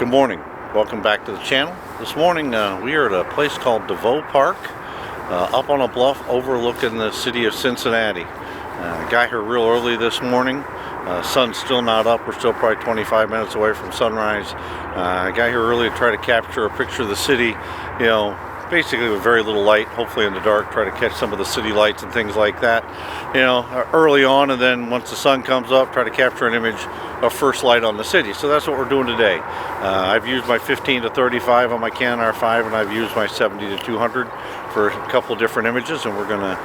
Good morning. Welcome back to the channel. This morning we are at a place called Devou Park, up on a bluff overlooking the city of Cincinnati. Got here real early this morning. Sun's still not up. We're still probably 25 minutes away from sunrise. I got here early to try to capture a picture of the city, basically with very little light, hopefully in the dark, try to catch some of the city lights and things like that, early on, and then once the sun comes up, try to capture an image of first light on the city. So that's what we're doing today. I've used my 15 to 35 on my Canon RF, and I've used my 70 to 200 for a couple of different images, and we're gonna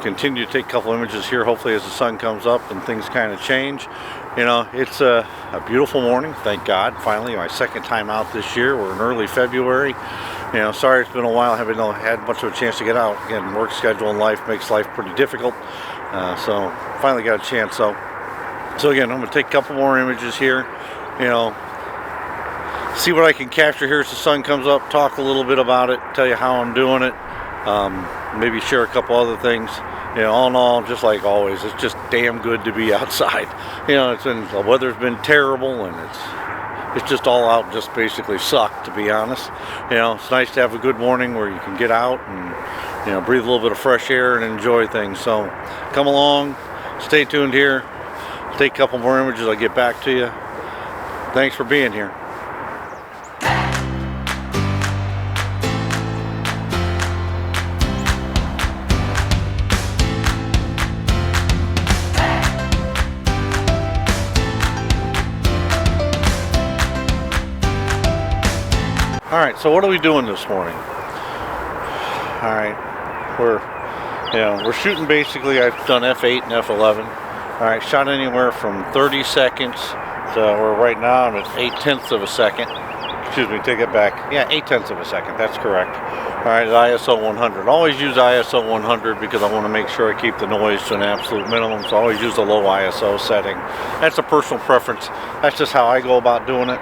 continue to take a couple images here, hopefully as the sun comes up and things kind of change. It's a beautiful morning, thank God. Finally, my second time out this year. We're in early February. Sorry it's been a while. I haven't had much of a chance to get out. Again, work schedule and life makes life pretty difficult. So finally got a chance. So again, I'm going to take a couple more images here. See what I can capture here as the sun comes up. Talk a little bit about it. Tell you how I'm doing it. Maybe share a couple other things. All in all, just like always, it's just damn good to be outside. The weather's been terrible, and it's just all out, just basically sucked, to be honest. It's nice to have a good morning where you can get out and breathe a little bit of fresh air and enjoy things. So come along, stay tuned here. Take a couple more images, I'll get back to you. Thanks for being here. Alright, so what are we doing this morning? Alright, we're shooting basically, I've done f8 and f11. Alright, shot anywhere from 30 seconds to where right now I'm at 8/10 of a second. Excuse me, take it back. Yeah, 8/10 of a second, that's correct. Alright, at ISO 100. Always use ISO 100 because I want to make sure I keep the noise to an absolute minimum, so I always use the low ISO setting. That's a personal preference. That's just how I go about doing it.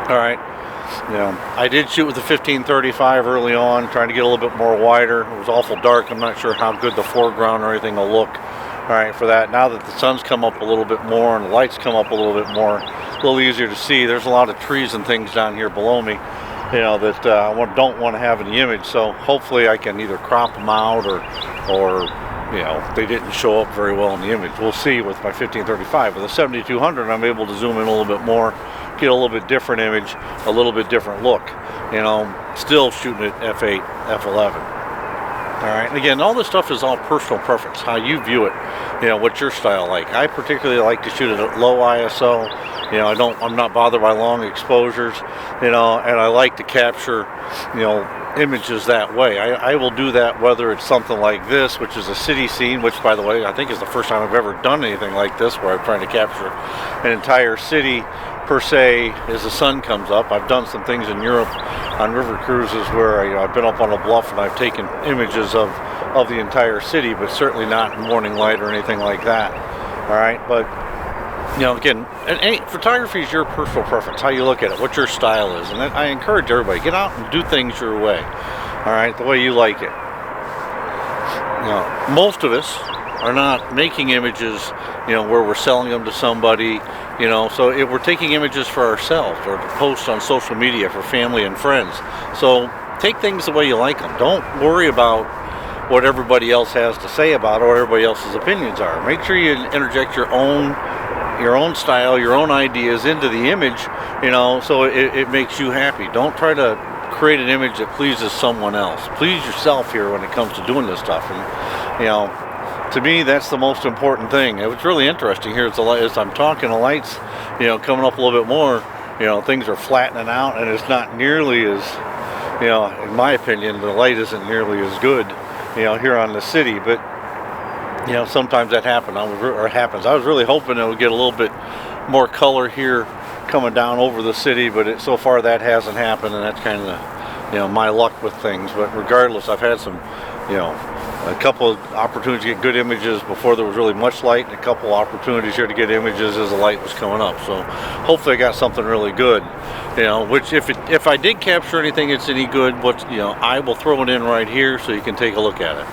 Alright. I did shoot with the 15-35 early on, trying to get a little bit more wider. It was awful dark. I'm not sure how good the foreground or anything will look. All right, for that. Now that the sun's come up a little bit more and the lights come up a little bit more, a little easier to see. There's a lot of trees and things down here below me, that I don't want to have in the image. So hopefully I can either crop them out or they didn't show up very well in the image. We'll see with my 15-35. With the 70-200, I'm able to zoom in a little bit more, get a little bit different image, a little bit different look. Still shooting at f8, f11. All right, and again, all this stuff is all personal preference, how you view it. What's your style like? I particularly like to shoot at low ISO. I'm not bothered by long exposures. And I like to capture, images that way. I will do that whether it's something like this, which is a city scene, which, by the way, I think is the first time I've ever done anything like this, where I'm trying to capture an entire city per se as the sun comes up. I've done some things in Europe on river cruises where I've been up on a bluff and I've taken images of the entire city, but certainly not in morning light or anything like that. All right, but again, photography is your personal preference, how you look at it, what your style is, and I encourage everybody, get out and do things your way. All right, the way you like it. Most of us are not making images, where we're selling them to somebody, so we're taking images for ourselves or to post on social media for family and friends. So take things the way you like them. Don't worry about what everybody else has to say about it or what everybody else's opinions are. Make sure you interject your own style, your own ideas into the image, so it makes you happy. Don't try to create an image that pleases someone else. Please yourself here when it comes to doing this stuff. And to me, that's the most important thing. It was really interesting here as I'm talking, the lights, coming up a little bit more, things are flattening out, and it's not nearly as, in my opinion, the light isn't nearly as good, here on the city. But sometimes that happens. I was really hoping it would get a little bit more color here coming down over the city, but so far that hasn't happened, and that's kind of my luck with things. But regardless, I've had some a couple of opportunities to get good images before there was really much light, and a couple of opportunities here to get images as the light was coming up. So hopefully I got something really good, which if I did capture anything that's any good, I will throw it in right here so you can take a look at it.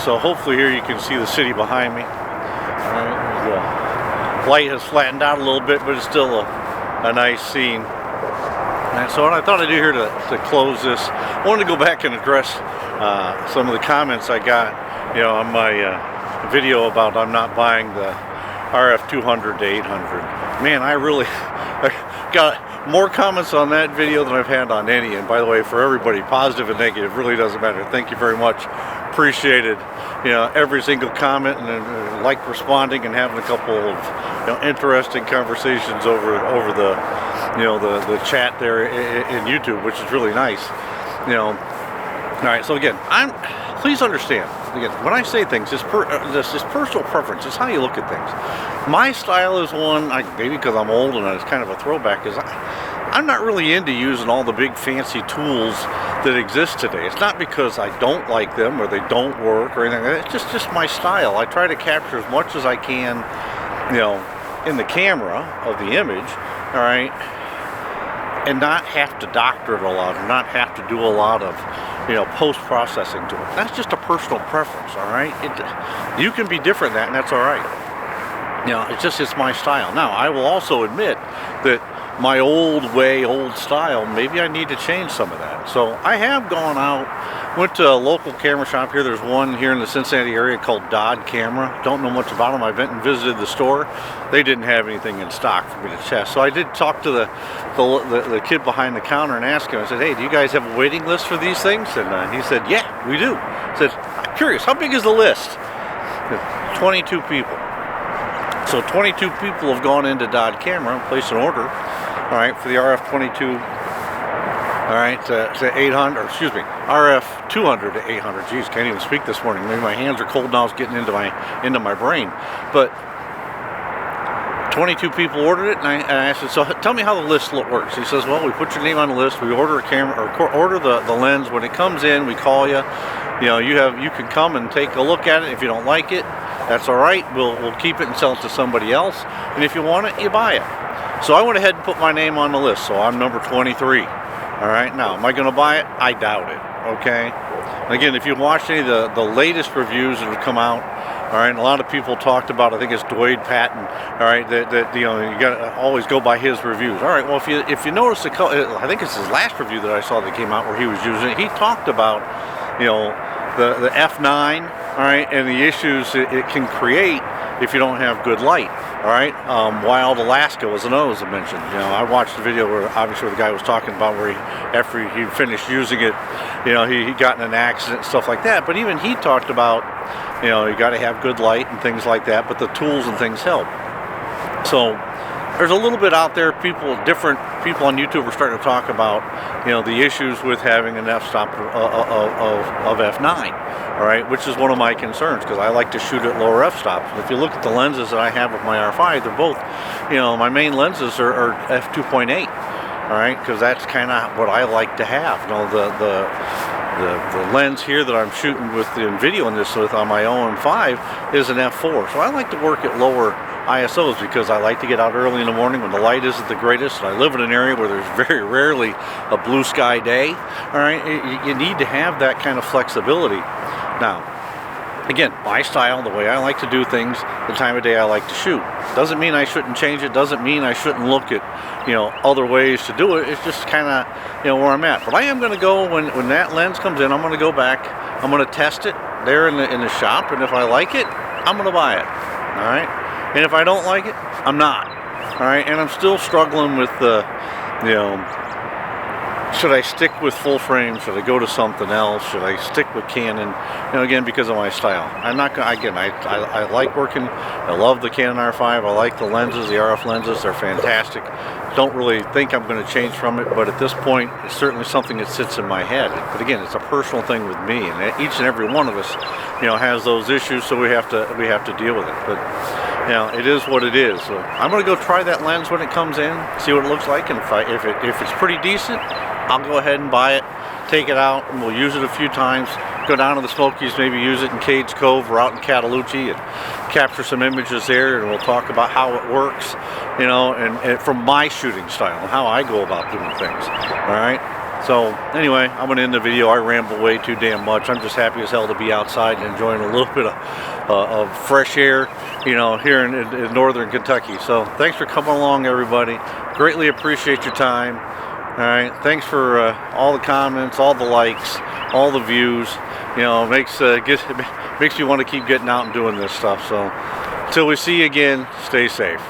so hopefully here you can see the city behind me. Alright, the light has flattened out a little bit, but it's still a nice scene. And so what I thought I'd do here to close this, I wanted to go back and address some of the comments I got, you know, on my video about I'm not buying the RF 200 to 800. Man, I got more comments on that video than I've had on any. And by the way, for everybody, positive and negative, really doesn't matter. Thank you very much. Appreciated, you know, every single comment, and like responding and having a couple of, you know, interesting conversations over the, you know, the chat there in YouTube, which is really nice. You know, all right. So again, please understand. Again, when I say things, it's personal preference. It's how you look at things. My style is one, maybe because I'm old and it's kind of a throwback, is I'm not really into using all the big fancy tools that exist today. It's not because I don't like them or they don't work or anything. It's just my style. I try to capture as much as I can, you know, in the camera of the image, all right, and not have to doctor it a lot, or not have to do a lot of, you know, post-processing to it. That's just a personal preference, all right? You can be different than that, and that's all right. You know, it's my style. Now, I will also admit that my old style, maybe I need to change some of that. So I have gone out, went to a local camera shop here. There's one here in the Cincinnati area called Dodd Camera. Don't know much about them. I went and visited the store. They didn't have anything in stock for me to test. So I did talk to the kid behind the counter and ask him. I said, hey, do you guys have a waiting list for these things? And he said, yeah, we do. I said, I'm curious, how big is the list? 22 people. So 22 people have gone into Dodd Camera and placed an order, all right, for the RF 22, all right, to 800, or excuse me, RF 200 to 800. Geez, can't even speak this morning. Maybe my hands are cold now. It's getting into my brain. But 22 people ordered it, and I asked him, so tell me how the list works. He says, well, we put your name on the list, we order a camera, or order the lens. When it comes in, we call you. You know, you can come and take a look at it. If you don't like it, that's all right. We'll keep it and sell it to somebody else. And if you want it, you buy it. So I went ahead and put my name on the list. So I'm number 23. All right. Now, am I going to buy it? I doubt it. Okay. And again, if you watched any of the latest reviews that have come out, all right, and a lot of people talked about, I think it's Dwayne Patton, all right, that you know, you got to always go by his reviews. All right. Well, if you notice I think it's his last review that I saw that came out where he was using it. He talked about, you know, the F9, all right, and the issues it can create if you don't have good light, all right. Wild Alaska was another as I mentioned. You know, I watched the video where obviously the guy was talking about where after he finished using it, you know, he got in an accident and stuff like that. But even he talked about, you know, you got to have good light and things like that, but the tools and things help. So there's a little bit out there. Different people on YouTube are starting to talk about, you know, the issues with having an f-stop of f9, all right, which is one of my concerns because I like to shoot at lower f-stops. And if you look at the lenses that I have with my R5, they're both, you know, my main lenses are f2.8, all right, because that's kind of what I like to have. You know, the lens here that I'm shooting with the video in this with on my OM5 is an f4, so I like to work at lower ISOs because I like to get out early in the morning when the light isn't the greatest, and I live in an area where there's very rarely a blue sky day. All right, you need to have that kind of flexibility. Now, again, my style, the way I like to do things, the time of day I like to shoot. Doesn't mean I shouldn't change it. Doesn't mean I shouldn't look at, you know, other ways to do it. It's just kind of, you know, where I'm at. But I am going to go when that lens comes in. I'm going to go back. I'm going to test it there in the shop, and if I like it, I'm going to buy it. All right. And if I don't like it, I'm not. All right, and I'm still struggling with the, you know, should I stick with full frame? Should I go to something else? Should I stick with Canon? You know, again, because of my style. I'm not gonna. Again, I like working. I love the Canon R5. I like the lenses, the RF lenses. They're fantastic. Don't really think I'm going to change from it, but at this point, it's certainly something that sits in my head. But again, it's a personal thing with me, and each and every one of us, you know, has those issues, so we have to deal with it. But you know, it is what it is. So I'm going to go try that lens when it comes in, see what it looks like, and if it's pretty decent, I'll go ahead and buy it, take it out, and we'll use it a few times. Go down to the Smokies, maybe use it in Cades Cove or out in Cataloochee and capture some images there, and we'll talk about how it works, you know, and from my shooting style and how I go about doing things. All right. So anyway, I'm going to end the video. I ramble way too damn much. I'm just happy as hell to be outside and enjoying a little bit of fresh air, you know, here in northern Kentucky. So thanks for coming along, everybody. Greatly appreciate your time. All right, thanks for all the comments, all the likes, all the views. You know, makes you want to keep getting out and doing this stuff. So until we see you again, stay safe.